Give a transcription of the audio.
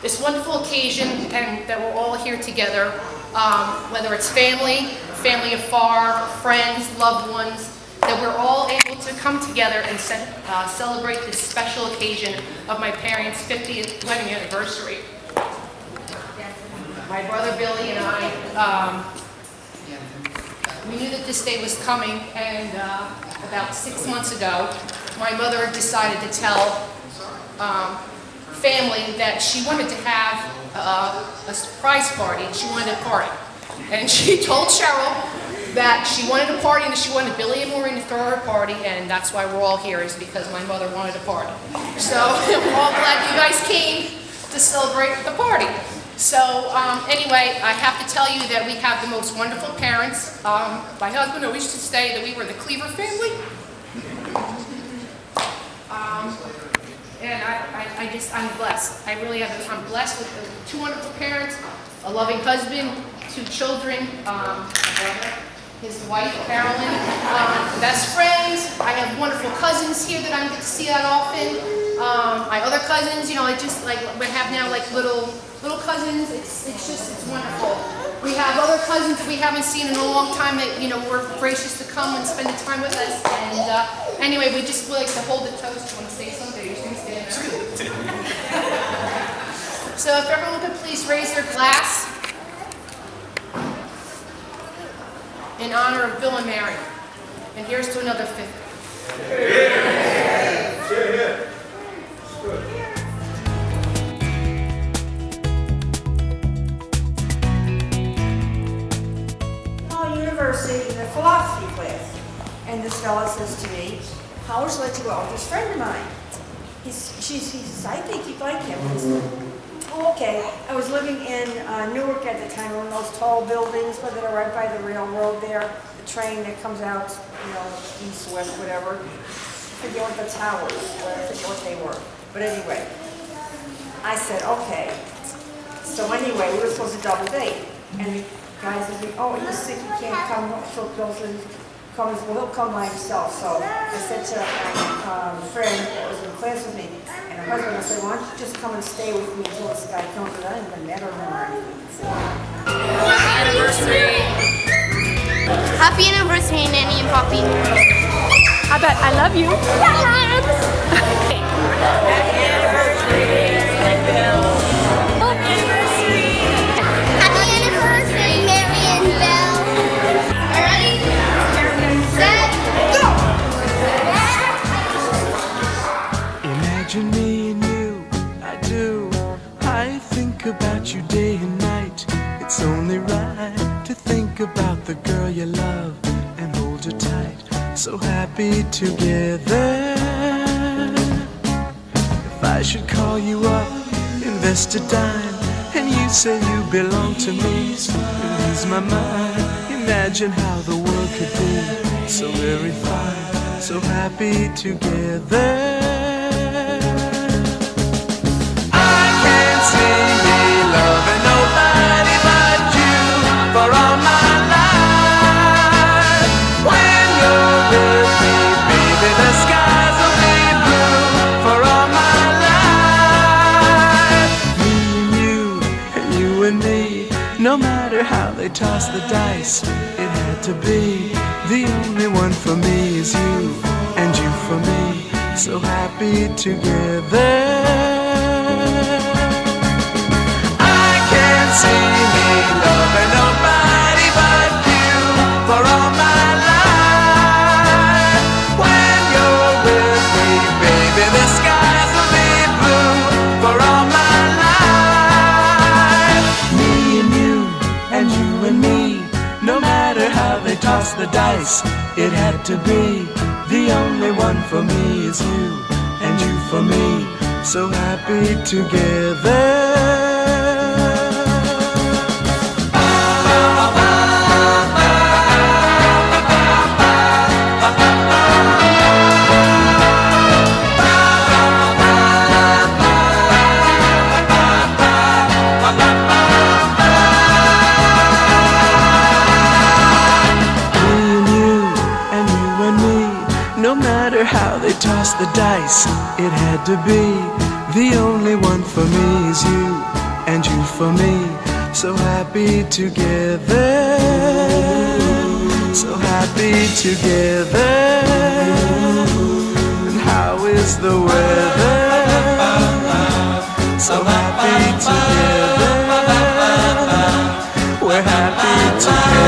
this wonderful occasion and that we're all here together, whether it's family afar, friends, loved ones, that we're all able to come together and celebrate this special occasion of my parents' 50th wedding anniversary. My brother Billy and I, we knew that this day was coming, and about 6 months ago, my mother decided to tell family that she wanted to have a surprise party, and she wanted a party. And she told Cheryl that she wanted a party and that she wanted Billy and Maureen to throw her a party, and that's why we're all here, is because my mother wanted a party. So we're all glad you guys came to celebrate the party. So anyway, I have to tell you that we have the most wonderful parents. My husband always used to say that we were the Cleaver family. And I'm blessed. I'm blessed with two wonderful parents, a loving husband, 2 children, his wife, Carolyn, best friends. I have wonderful cousins here that I don't get to see that often. My other cousins, I just we have now little cousins. It's wonderful. We have other cousins we haven't seen in a long time that were gracious to come and spend the time with us. And anyway, we just like to hold the toast. Want to say something? You're just gonna stand there. So if everyone could please raise their glass in honor of Bill and Mary. And here's to another 50. University in a philosophy class, and this fella says to me, "How would you like to go out with this friend of mine?" He says, "I think you'd like him." I said, "Oh, okay." I was living in Newark at the time, one of those tall buildings that are right by the railroad there, the train that comes out, east, west, whatever. I forget what the towers, I forget what they were. But anyway, I said, okay. So anyway, we were supposed to double date, and the guy said, "Oh, he's sick, he can't come." So Bill said, "Well, he'll come by himself." So I said to my friend that was in class with me, and her husband, I said, "Why don't you just come and stay with me until this guy comes?" And I didn't even met him or anything. Happy anniversary! Happy anniversary, Nanny and Poppy. I bet I love you. Happy anniversary, Bill. Happy anniversary, Mary and Bill. Ready? Set, go! Imagine me and you, I do. I think about you day and night. It's only right to think about the girl you love and hold her tight. So happy together. If I should call you up, invest a dime, and you say you belong to me, ease my mind. Imagine how the world could be so very fine, so happy together. I can't see me loving nobody but you for all my life. When you're with me, baby, the skies will be blue for all my life. Me and you and me, no matter how they toss the dice, it had to be. The only one for me is you, and you for me, so happy together. I can't see me loving nobody but you for all my life. When you're with me, baby, the skies will be blue for all my life. Me and me, no matter how they toss the dice, it had to be. The only one for me is you, and you for me, so happy together. No matter how they toss the dice, it had to be. The only one for me is you, and you for me, so happy together, so happy together. And how is the weather? So happy together, we're happy together.